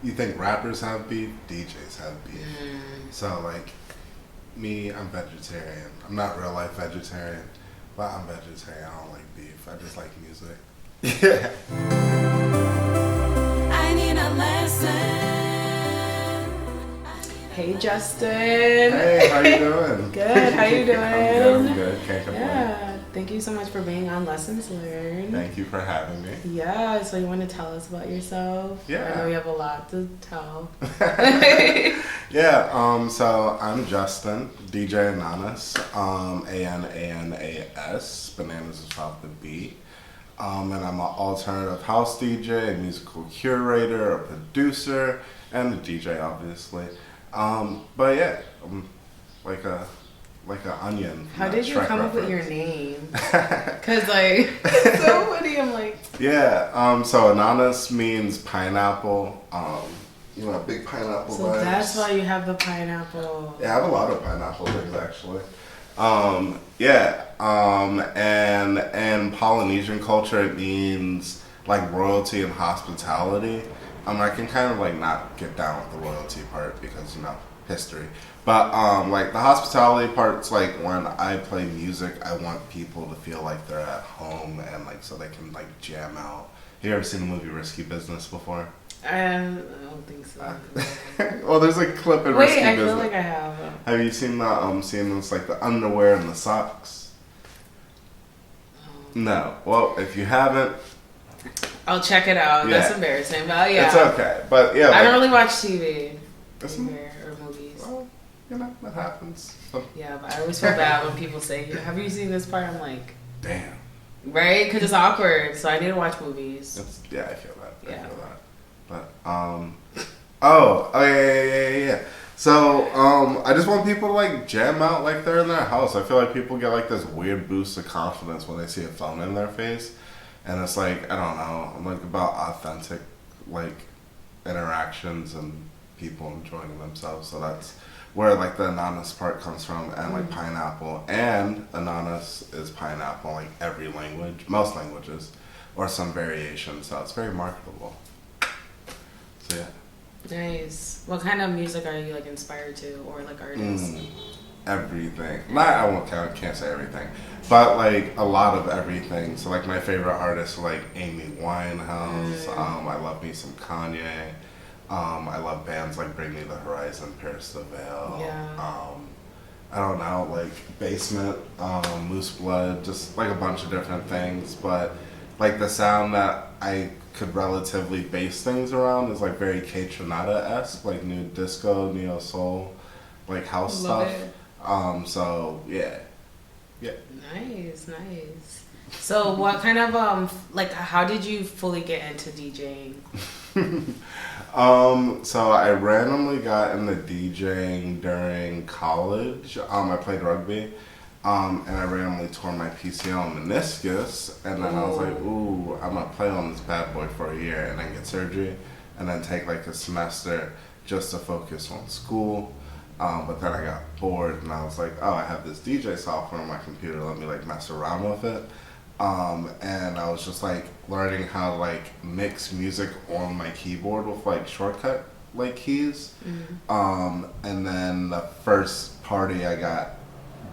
You think rappers have beef? DJs have beef. So like me, I'm vegetarian. I'm not real life vegetarian, but I'm vegetarian. I don't like beef. I just like music. Yeah. I need a lesson. Hey Justin. Hey, how you doing? Good. How you doing? I'm good. Can't complain. Yeah. Thank you so much for being on Lessons Learned. Thank you for having me. Yeah. So you want to tell us about yourself? Yeah. I know you have a lot to tell. Yeah. So I'm Justin, DJ Ananas. Ananas. Bananas is off the beat. And I'm an alternative house DJ, a musical curator, a producer, and a DJ, obviously. But yeah, I'm like an onion. How did you Shrek come up with your reference. name? Cause like it's so funny. I'm like, Yeah. So Ananas means pineapple. Big pineapple so vibes. that's why you have the pineapple. Yeah, I have a lot of pineapple things actually. And in Polynesian culture, it means like royalty and hospitality. I can kind of like not get down with the royalty part because history. But like the hospitality part's like when I play music, I want people to feel like they're at home and like so they can like jam out. You ever seen the movie Risky Business before? I don't think so. Well, there's a clip in Wait, Risky I Business. feel like I have. Have you seen the scene that's like the underwear and the socks? No. Well, if you haven't, I'll check it out. Yeah. That's embarrassing, but yeah. it's okay. But yeah, I don't really watch TV It's- or movies. Well, that happens. Yeah, but I always feel bad when people say, "Have you seen this part?" I'm like, Damn. right? Because it's awkward. So I need to watch movies. I feel that. Yeah. I feel that. But oh yeah. So I just want people to like jam out like they're in their house. I feel like people get like this weird boost of confidence when they see a phone in their face, and it's like I don't know. I'm like about authentic like interactions and people enjoying themselves. So that's where like the ananas part comes from, and like pineapple, and ananas is pineapple in like every language, most languages, or some variation. So it's very marketable. So yeah. Nice. What kind of music are you like inspired to, or like artists? Everything. Can't say everything, but like a lot of everything. So like my favorite artists are like Amy Winehouse. I love me some Kanye. I love bands like Bring Me the Horizon, Paris the Veil. Yeah. I don't know, like Basement, Moose Blood, just like a bunch of different things. But like the sound that I could relatively base things around is like very K-Tronada-esque, like new disco, neo soul, like house Love stuff. it. So yeah. Nice. So what kind of like how did you fully get into DJing? So I randomly got into DJing during college. I played rugby. And I randomly tore my PCL and meniscus, and then I was like, ooh, I'm gonna play on this bad boy for a year and then get surgery, and then take like a semester just to focus on school. But then I got bored, and I was like, oh, I have this DJ software on my computer, let me like mess around with it. And I was just like learning how to like mix music on my keyboard with like shortcut like keys. And then the first party I got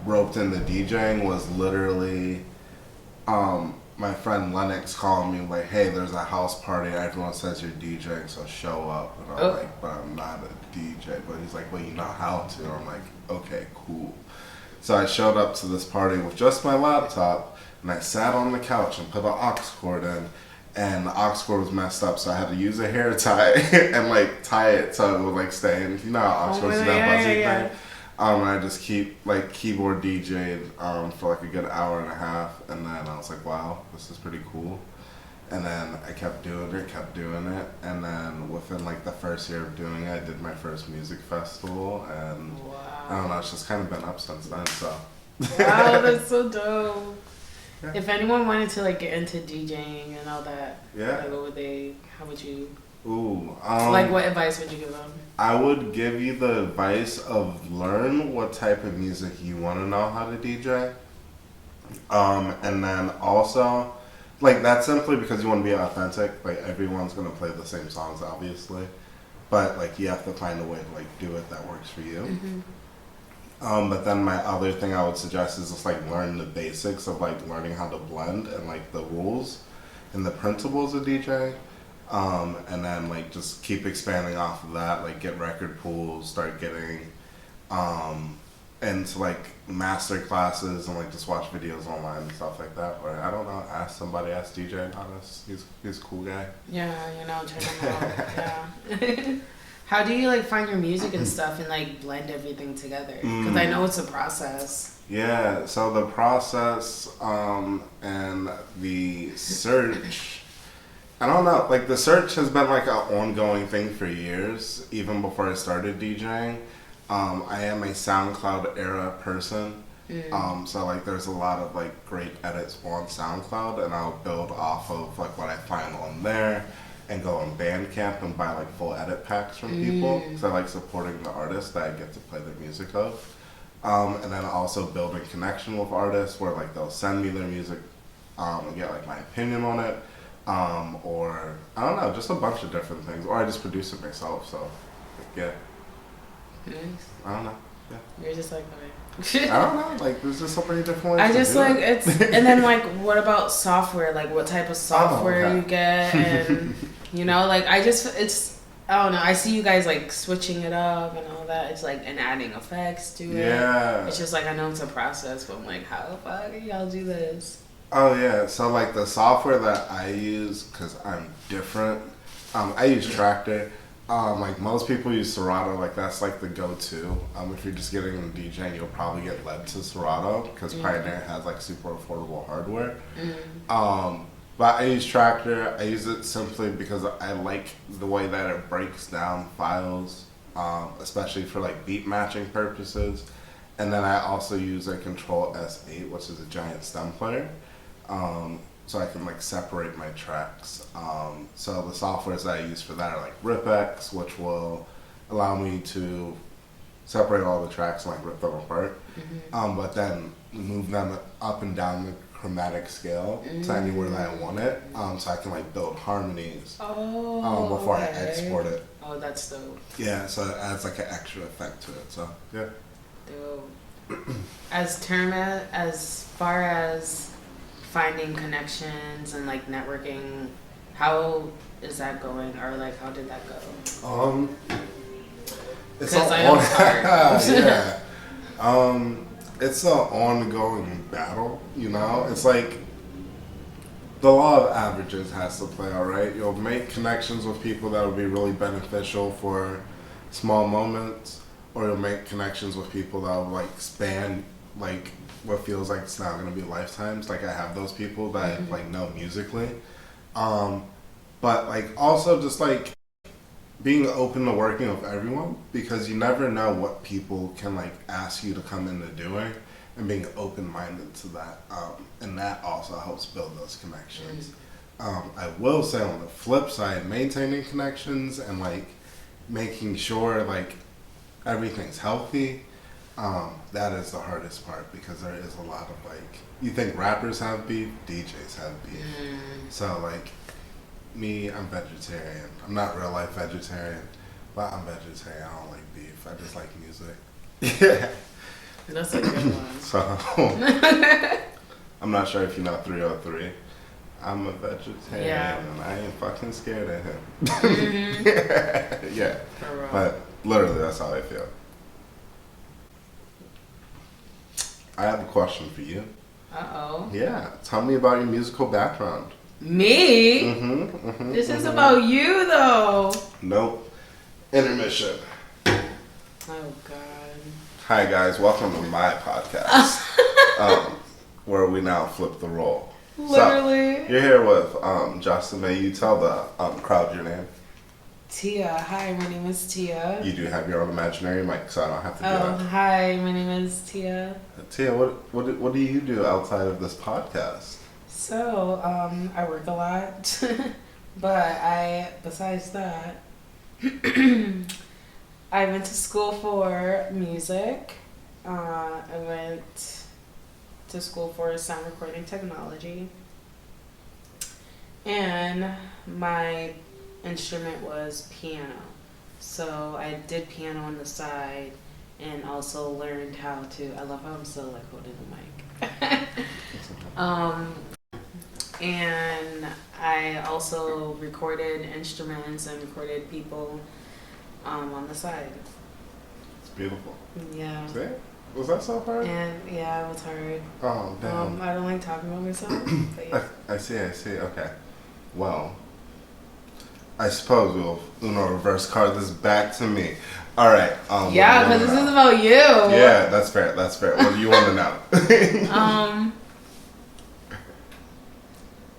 roped into DJing was literally my friend Lennox calling me like, hey, there's a house party, everyone says you're DJing, so show up. And I'm like, but I'm not a DJ. But he's like, well, you know how to. And I'm like, okay, cool. So I showed up to this party with just my laptop, and I sat on the couch and put an aux cord in, and the aux cord was messed up, so I had to use a hair tie and like tie it so it would like stay in. You know how aux cords do that buzzy thing? And I just keep like keyboard DJ'd for like a good hour and a half, and then I was like, wow, this is pretty cool. And then I kept doing it, and then within like the first year of doing it, I did my first music festival, and I don't know, it's just kind of been up since then. So Wow, that's so dope. Yeah. If anyone wanted to like get into DJing and all that, Yeah. like, how would you, ooh, like what advice would you give them? I would give you the advice of learn what type of music you want to know how to DJ. And then also, like that's simply because you want to be authentic. Like everyone's gonna play the same songs, obviously. but like you have to find a way to like do it that works for you. Mm-hmm. But then my other thing I would suggest is just like learn the basics of like learning how to blend and like the rules and the principles of DJing. And then like just keep expanding off of that, like get record pools, start getting into like master classes and like just watch videos online and stuff like that. Or I don't know, ask DJ Ananas. He's a cool guy. Yeah, check him out. Yeah. How do you like find your music and stuff and like blend everything together? Because I know it's a process. Yeah, so the process and the search, I don't know, like the search has been like an ongoing thing for years, even before I started DJing. I am a SoundCloud era person. So like there's a lot of like great edits on SoundCloud, and I'll build off of like what I find on there and go on Bandcamp and buy like full edit packs from people, because I like supporting the artists that I get to play their music of. And then also building connection with artists where like they'll send me their music and get like my opinion on it, or I don't know, just a bunch of different things, or I just produce it myself. So yeah. Nice. I don't know. Yeah. You're just like, okay. I don't know. Like, there's just so many different ways. I to just do like it. it's, and then like, what about software? Like, what type of software you get, and like it's. I don't know. I see you guys like switching it up and all that. It's like and adding effects to it. Yeah. It's just like I know it's a process, but I'm like, how the fuck do y'all do this? Oh yeah. So like the software that I use, because I'm different. I use Tractor. Like most people use Serato, like that's like the go-to. If you're just getting into DJing, you'll probably get led to Serato because Pioneer has like super affordable hardware. But I use Tractor. I use it simply because I like the way that it breaks down files, especially for like beat matching purposes. And then I also use a Control S8, which is a giant stem player. So I can like separate my tracks. So the softwares that I use for that are like RipX, which will allow me to separate all the tracks and like rip them apart. But then move them up and down the chromatic scale to anywhere that I want it. So I can like build harmonies before I export it. Oh, that's dope. Yeah, so it adds like an extra effect to it. So yeah. Dope. As far as finding connections and like networking, how is that going, or like how did that go? It's because I know it's hard. Yeah. It's an ongoing battle, It's like the law of averages has to play out, right? You'll make connections with people that will be really beneficial for small moments, or you'll make connections with people that will like span like what feels like it's not going to be lifetimes. Like I have those people that I like know musically, but like also just like being open to working with everyone, because you never know what people can like ask you to come into doing, and being open-minded to that, and that also helps build those connections. I will say on the flip side, maintaining connections and like making sure like everything's healthy, that is the hardest part, because there is a lot of like, you think rappers have beef, DJs have beef. So like me, I'm vegetarian. I'm not real life vegetarian, but I'm vegetarian. I don't like beef. I just like music. Yeah. That's a good one. So I'm not sure if you know 303. I'm a vegetarian and I ain't fucking scared of him. Yeah. But literally that's how I feel. I have a question for you. Uh-oh. Yeah. Tell me about your musical background. Me? This is about you, though. Nope. Intermission. Oh, God. Hi, guys. Welcome to my podcast, where we now flip the role. Literally. So, you're here with Justin. May you tell the crowd your name? Tia. Hi, my name is Tia. You do have your own imaginary mic, so I don't have to do Oh, that. hi, my name is Tia. Tia, what do you do outside of this podcast? So, I work a lot, but besides that, I went to school for music. I went to school for sound recording technology. And my instrument was piano. So I did piano on the side, and also learned how to. I love how I'm still like holding the mic. And I also recorded instruments and recorded people on the side. It's beautiful. Yeah. See? Was that so hard? And yeah, it was hard. Oh, damn. I don't like talking about myself. But yeah. I see. Okay. Well, I suppose we'll Uno reverse card this back to me. All right. Yeah, because this is about you. Yeah, that's fair. What do you want to know?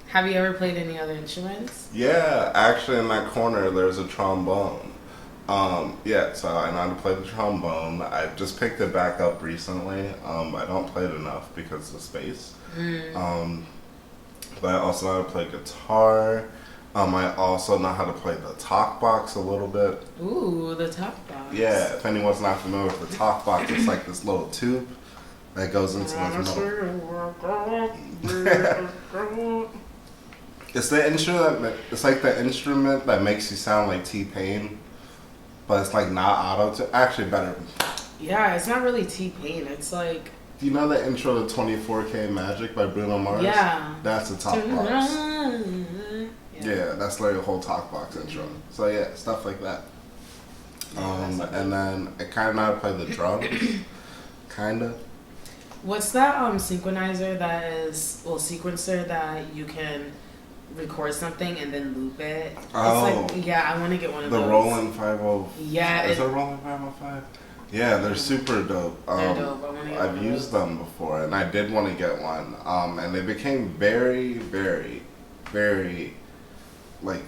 Have you ever played any other instruments? Yeah, actually, in that corner there's a trombone. Yeah, so I know how to play the trombone. I just picked it back up recently. I don't play it enough because of space. But I also know how to play guitar. I also know how to play the talk box a little bit. Ooh, the talk box. Yeah, if anyone's not familiar with the talk box, it's like this little tube that goes into this metal. It's the instrument. It's like the instrument that makes you sound like T-Pain, but it's like not auto. Actually, better. Yeah, it's not really T-Pain. It's like. Do you know the intro to 24K Magic by Bruno Mars? Yeah. That's the talk box. Yeah, that's like a whole talk box intro. So yeah, stuff like that. And then I kind of know how to play the drums. Kinda. What's that synchronizer that is sequencer that you can record something and then loop it? Oh. It's like, yeah, I want to get one of those. The Roland 50. Yeah. Is it Roland 505? Yeah, they're super dope. They're dope. I want to get one I've of used those. them before, and I did want to get one. And they became very, very, very, like,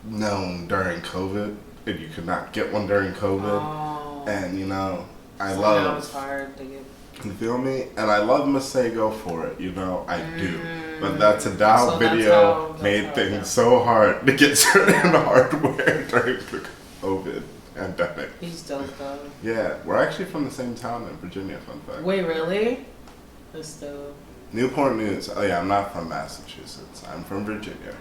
known during COVID. And you could not get one during COVID. Oh. And, you know, I so love... That was hard to get. You feel me? And I love Masego for it, you know, I do. But that Tadao So video that's made how things so hard to get certain hardware during the COVID pandemic. He's dope though. Yeah, we're actually from the same town in Virginia, fun fact. Wait, really? That's dope. Newport News. Oh yeah, I'm not from Massachusetts. I'm from Virginia.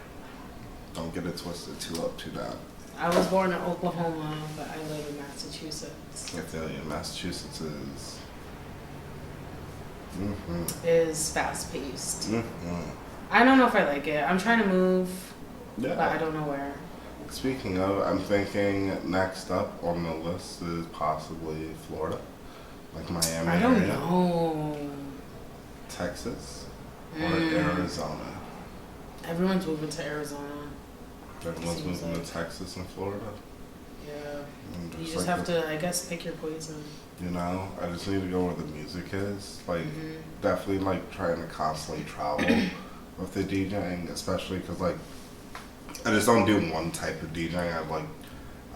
Don't get it twisted, too up, too down. I was born in Oklahoma, but I live in Massachusetts. I tell you, Massachusetts is... Is fast paced. Mm-hmm. I don't know if I like it. I'm trying to move, Yeah. but I don't know where. Speaking of, I'm thinking next up on the list is possibly Florida, like Miami I don't area, know. Texas, or Arizona. Everyone's moving to Arizona. Everyone's Seems moving like. to Texas and Florida. Yeah. And You just just like have to, I guess, pick your poison. You know, I just need to go where the music is. Like, definitely like trying to constantly travel with the DJing, especially because like I just don't do one type of DJing.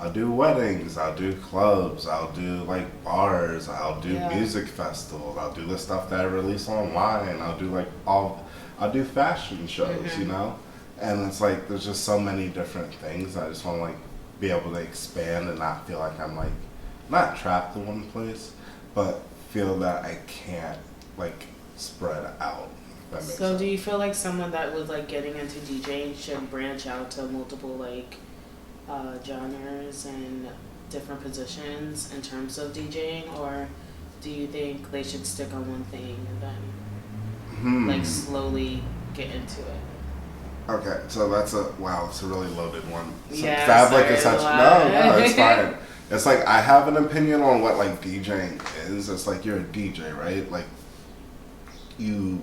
I'll do weddings, I'll do clubs, I'll do like bars, I'll do music festivals, I'll do the stuff that I release online, I'll do fashion shows, you know? And it's like there's just so many different things. I just want to like be able to expand and not feel like I'm like not trapped in one place, but feel that I can't like spread out. If that makes So sense. do you feel like someone that was like getting into DJing should branch out to multiple like genres and different positions in terms of DJing, or do you think they should stick on one thing and then like slowly get into it? Okay, so that's a really loaded one. So Yeah, Fabric sorry, is such a lot. no, it's fine. It's like I have an opinion on what like DJing is. It's like you're a DJ, right? Like you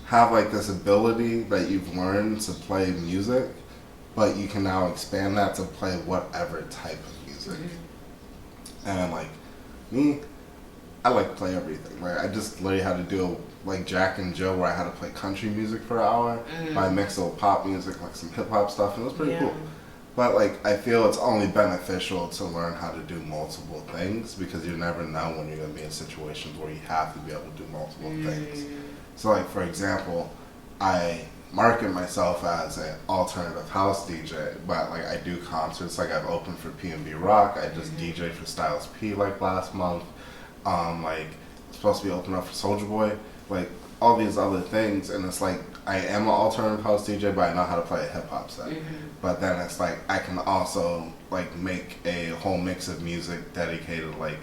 have like this ability that you've learned to play music, but you can now expand that to play whatever type of music. And like me, I like to play everything. Like I just learned how to do like Jack and Jill, where I had to play country music for an hour. I mixed with pop music, like some hip hop stuff, and it was pretty cool. But like I feel it's only beneficial to learn how to do multiple things, because you never know when you're gonna be in situations where you have to be able to do multiple things. So like for example, I market myself as an alternative house DJ, but like I do concerts. Like I've opened for P&B Rock. I just DJed for Styles P like last month. Like supposed to be opening up for Soulja Boy. Like all these other things, and it's like I am an alternative house DJ, but I know how to play a hip hop set. Mm-hmm. But then it's like I can also like make a whole mix of music dedicated like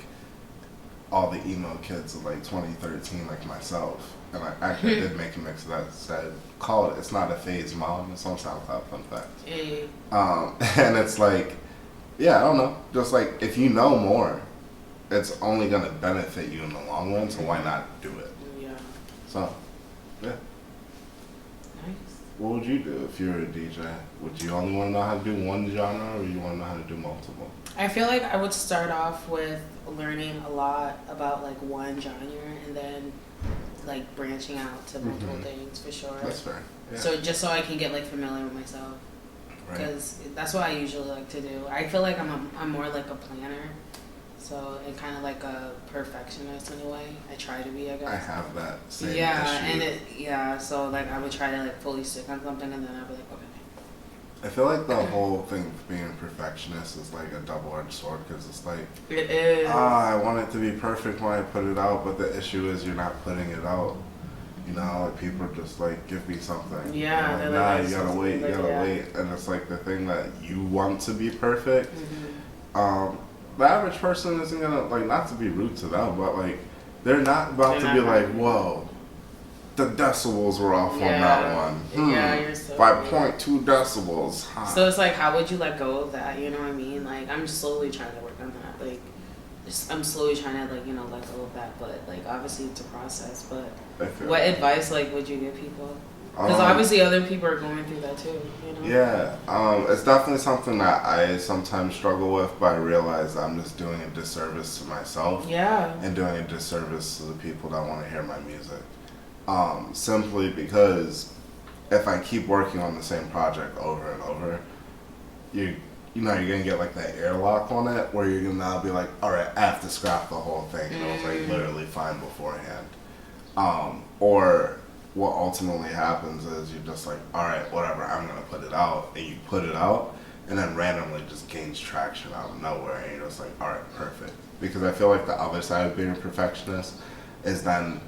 all the emo kids of like 2013, like myself. And I actually did make a mix of that. Said call it. It's not a phase, mom. It's on SoundCloud. Fun fact. Hey. And it's like, yeah, I don't know. Just like if you know more, it's only gonna benefit you in the long run. So why not do it? Yeah. So, yeah. Nice. What would you do if you were a DJ? Would you only want to know how to do one genre, or you want to know how to do multiple? I feel like I would start off with learning a lot about like one genre and then like branching out to multiple things for sure. That's fair. Yeah. So just so I can get like familiar with myself, Right. because that's what I usually like to do. I feel like I'm more like a planner, so and kind of like a perfectionist in a way. I try to be, I guess. I have that same yeah, issue. and so like I would try to like fully stick on something, and then I'd be like, okay. I feel like the whole thing of being a perfectionist is like a double-edged sword, because it's like, It is. I want it to be perfect when I put it out, but the issue is you're not putting it out. You know, like people are just like, give me something. Yeah, Like, they're nah, like, you gotta wait, you like, gotta yeah. wait. And it's like the thing that you want to be perfect. Mm-hmm. The average person isn't gonna, like, not to be rude to them, but like, they're not about to be like, whoa, the decibels were off on that one. Yeah, you're so by weird. 0.2 decibels. Huh. So it's like, how would you let go of that? You know what I mean? Like, I'm slowly trying to work on that. Like, I'm slowly trying to, like, you know, let go of that. But, like, obviously it's a process. But I feel what like- advice, like, would you give people? Because obviously other people are going through that too, you know? Yeah, it's definitely something that I sometimes struggle with, but I realize I'm just doing a disservice to myself. Yeah. And doing a disservice to the people that want to hear my music. Simply because if I keep working on the same project over and over, you're gonna get like that airlock on it, where you're gonna now be like, all right, I have to scrap the whole thing. And it was like literally fine beforehand. Or what ultimately happens is you're just like, all right, whatever, I'm gonna put it out, and you put it out, and then randomly just gains traction out of nowhere, and you're just like, all right, perfect. Because I feel like the other side of being a perfectionist is then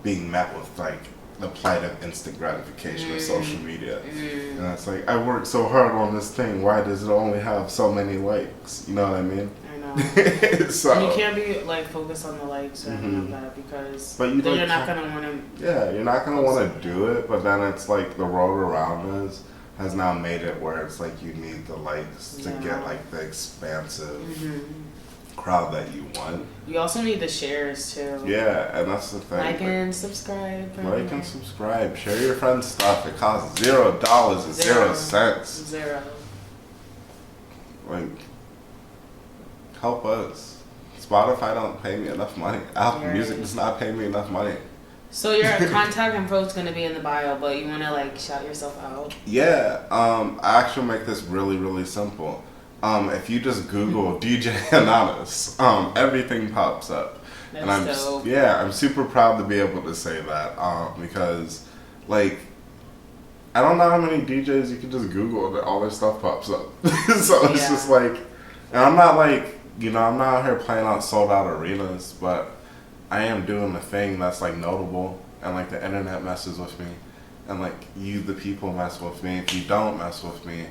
being met with like the plight of instant gratification of social media. And it's like, I worked so hard on this thing, why does it only have so many likes? You know what I mean? I know. So, And you can't be like focused on the likes or anything of that, because But you then like you're not can't- gonna want to. yeah, you're not gonna want to do it, but then it's like the road around us has now made it where it's like you need the likes to Yeah. get like the expansive crowd that you want. You also need the shares too. Yeah, and that's the thing. Like and subscribe. Like and subscribe. Share your friends' stuff. It costs $0 and 0 cents. Zero. Like, help us. Spotify don't pay me enough money. Apple Right. Music does not pay me enough money. So your contact info is gonna be in the bio, but you wanna like shout yourself out. Yeah, I actually make this really, really simple. If you just Google DJ Ananas, everything pops up. That's And I'm dope. I'm super proud to be able to say that, because like I don't know how many DJs you can just Google and all their stuff pops up. So it's just like, and I'm not like, I'm not out here playing out sold out arenas, but I am doing the thing that's like notable, and like the internet messes with me, and like you, the people, mess with me. If you don't mess with me,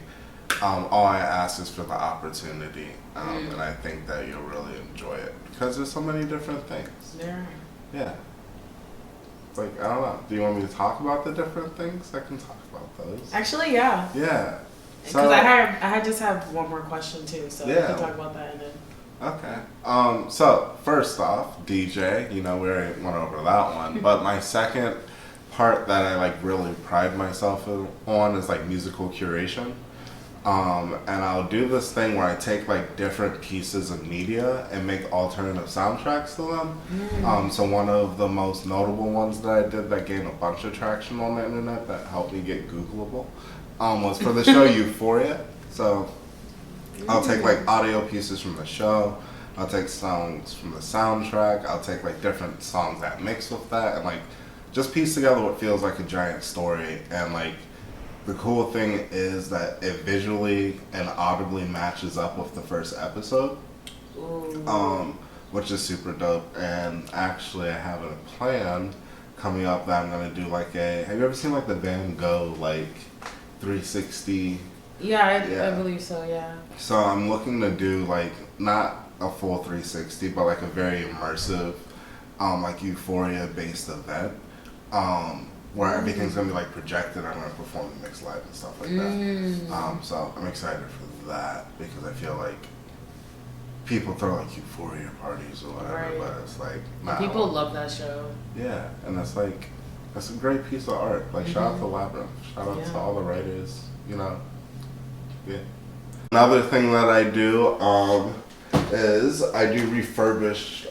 all I ask is for the opportunity, and I think that you'll really enjoy it, because there's so many different things. There. Yeah. Like, I don't know. Do you want me to talk about the different things? I can talk about those. Actually, yeah. Yeah. Because I just have one more question too, so we Yeah. can talk about that and then. Okay. So first off, DJ, we already went over that one. But my second part that I like really pride myself on is like musical curation. And I'll do this thing where I take like different pieces of media and make alternative soundtracks to them. So one of the most notable ones that I did that gained a bunch of traction on the internet that helped me get Googleable was for the show Euphoria. So I'll take like audio pieces from the show, I'll take songs from the soundtrack, I'll take like different songs that mix with that, and like just piece together what feels like a giant story. And like the cool thing is that it visually and audibly matches up with the first episode, which is super dope. And actually I have a plan coming up that I'm gonna do like a. Have you ever seen like the Van Gogh like 360? Yeah, I Yeah. believe so. Yeah. So I'm looking to do like not a full 360, but like a very immersive, like Euphoria based event, where everything's gonna be like projected. I'm gonna perform the mix live and stuff like that. So I'm excited for that because I feel like people throw like Euphoria parties or whatever, Right. but it's like People love that show. Yeah, and it's like it's a great piece of art. Like shout out to Labyrinth, shout out to all the writers. You know, yeah. Another thing that I do is I do refurbished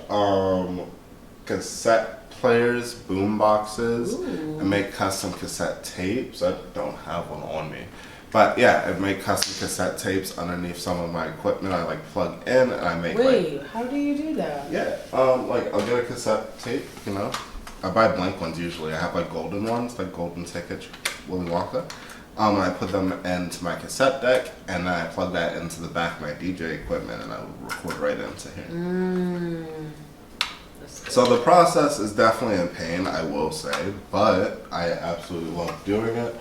cassette players, boom boxes, and make custom cassette tapes. I don't have one on me. But yeah, I make custom cassette tapes underneath some of my equipment. I like plug in and I make Wait, how do you do that? Yeah, like I'll get a cassette tape, you know. I buy blank ones usually. I have like golden ones, like golden tickets, Willy Wonka. And I put them into my cassette deck, and then I plug that into the back of my DJ equipment, and I record right into here. So the process is definitely a pain, I will say, but I absolutely love doing it.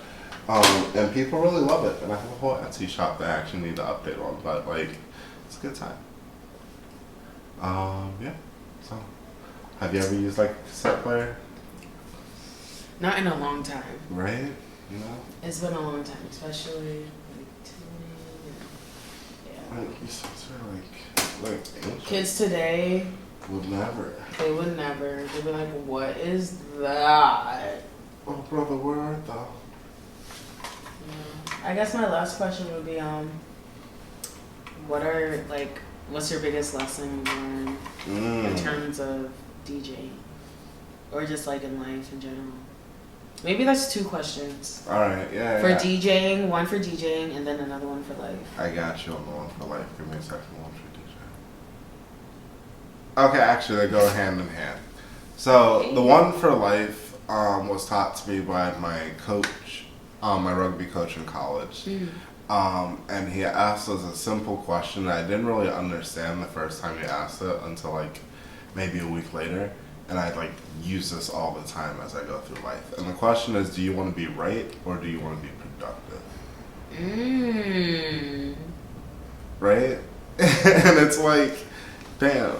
And people really love it, and I have a whole Etsy shop that I actually need to update on, but like, it's a good time. Yeah. So, have you ever used like a cassette player? Not in a long time. Right? You know? It's been a long time, especially like tuning. Yeah. Like, you said, like ancient. Kids today, Would never. they would never. They'd be like, "What is that?" Oh, brother, where art thou? Yeah. I guess my last question would be, what's your biggest lesson you learned in terms of DJing, or just like in life in general? Maybe that's 2 questions. All right, yeah. For DJing, one for DJing, and then another one for life. I got you on the one for life. Give me a second, one for DJ. Okay, actually, they go hand in hand. So the one for life was taught to me by my coach, my rugby coach in college. And he asked us a simple question that I didn't really understand the first time he asked it until like maybe a week later. And I like use this all the time as I go through life. And the question is, do you want to be right or do you want to be productive? Right? And it's like, damn.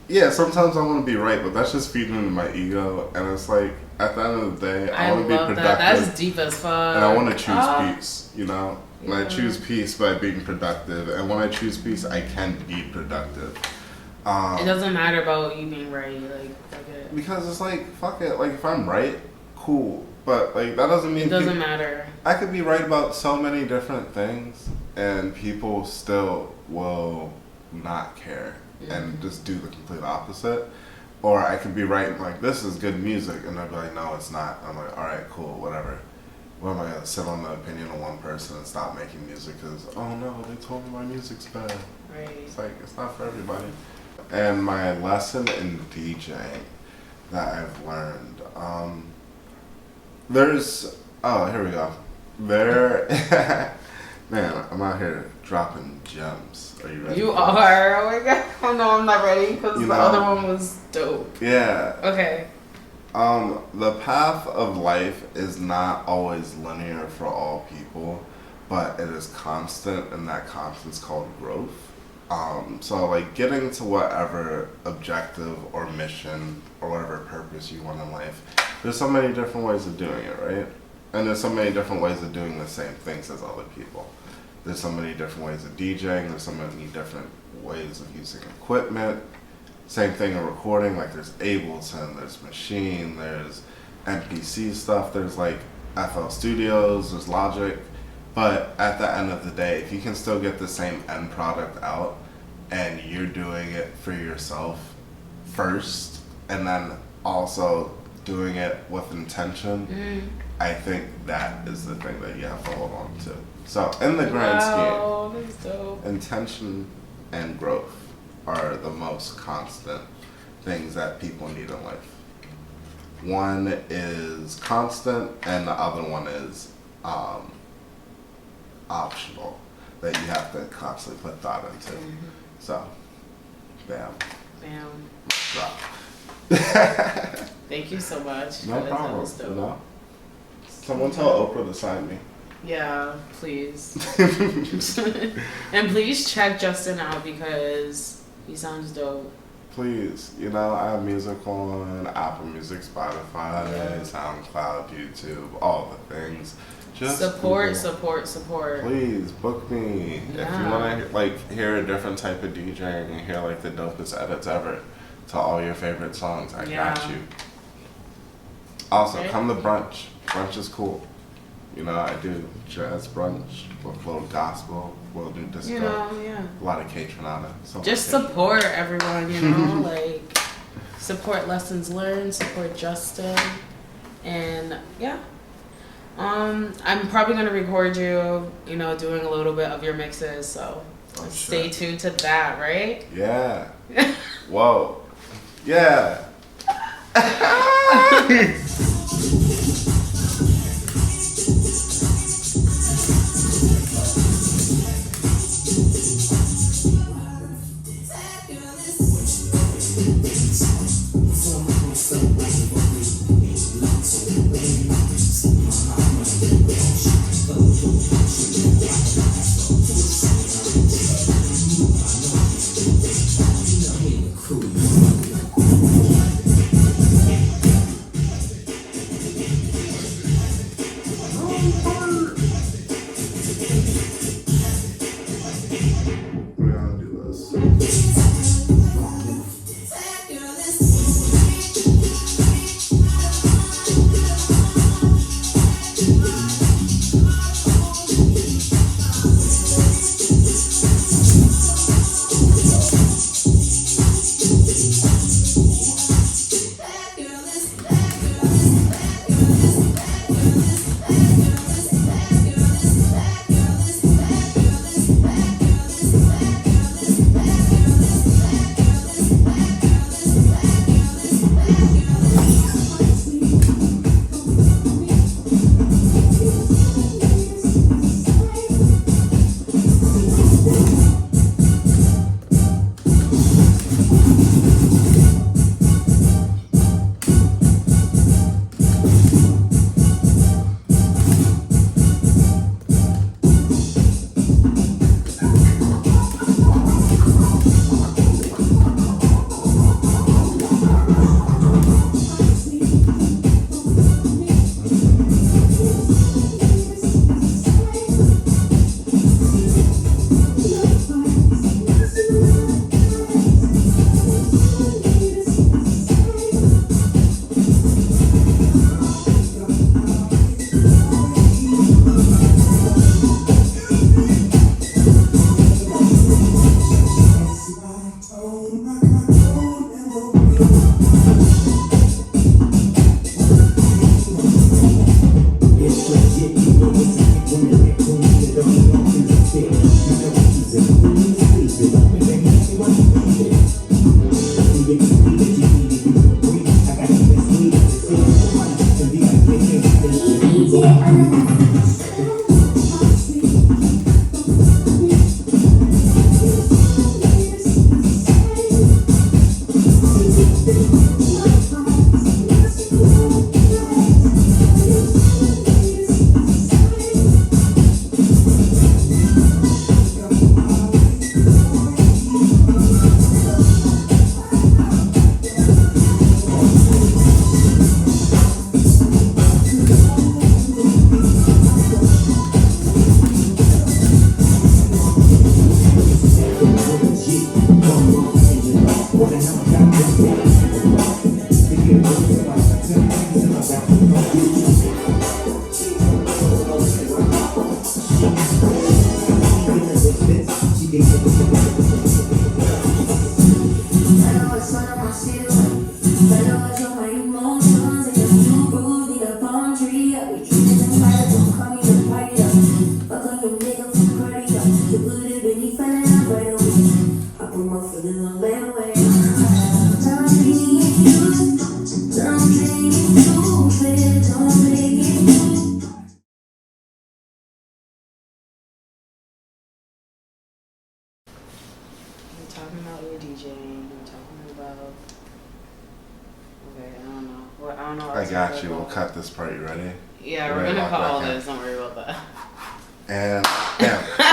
Yeah, sometimes I want to be right, but that's just feeding into my ego. And it's like, at the end of the day, I want to be productive. That's deep as fuck. And I want to choose peace, you know? And I choose peace by being productive. And when I choose peace, I can be productive. It doesn't matter about you being right, like, fuck it. Because it's like, fuck it, like, if I'm right, cool. But, like, that doesn't mean... It doesn't matter. I could be right about so many different things, and people still will not care and just do the complete opposite. Or I could be right and like, this is good music, and they'll be like, no, it's not. I'm like, alright, cool, whatever. What am I going to sit on the opinion of one person and stop making music because, oh no, they told me my music's bad. Right. It's like, it's not for everybody. And my lesson in DJing that I've learned, here we go. Man, I'm out here dropping gems. Are you ready? You are. Oh my god. Oh no, I'm not ready because the other one was dope. Yeah. Okay. The path of life is not always linear for all people, but it is constant, and that constant's called growth. So like getting to whatever objective or mission or whatever purpose you want in life, there's so many different ways of doing it, right? And there's so many different ways of doing the same things as other people. There's so many different ways of DJing, there's so many different ways of using equipment. Same thing in recording, like there's Ableton, there's Machine, there's MPC stuff, there's like FL Studios, there's Logic. But at the end of the day, if you can still get the same end product out and you're doing it for yourself first and then also doing it with intention, I think that is the thing that you have to hold on to. So in the grand scheme, intention and growth are the most constant things that people need in life. One is constant and the other one is optional, that you have to constantly put thought into. So, bam. Bam. Drop. Thank you so much. No That problem. was dope. No. Someone tell Oprah to sign me. Yeah, please. And please check Justin out because he sounds dope. Please, you know, I have music on Apple Music, Spotify, SoundCloud, YouTube, all the things. Just support, Google. support. Please book me if you Yeah. want to like hear a different type of DJing and hear like the dopest edits ever to all your favorite songs. I got you. Also, Okay. come to brunch. Brunch is cool. You know, I do jazz brunch with a little gospel, we'll do disco. You know, yeah. A lot of K-Tronada. Just support everyone, you know, like support Lessons Learned, support Justin, and yeah. I'm probably gonna record you, you know, doing a little bit of your mixes, so stay tuned to that, right? Yeah. Whoa. Yeah. We're gonna do this. We're talking about your DJing. We're talking about Okay, I don't know. Well, I don't know. I got you. We'll cut this part. You ready? Yeah, You we're ready to gonna lock cut all back in? this. Don't worry about that. And bam.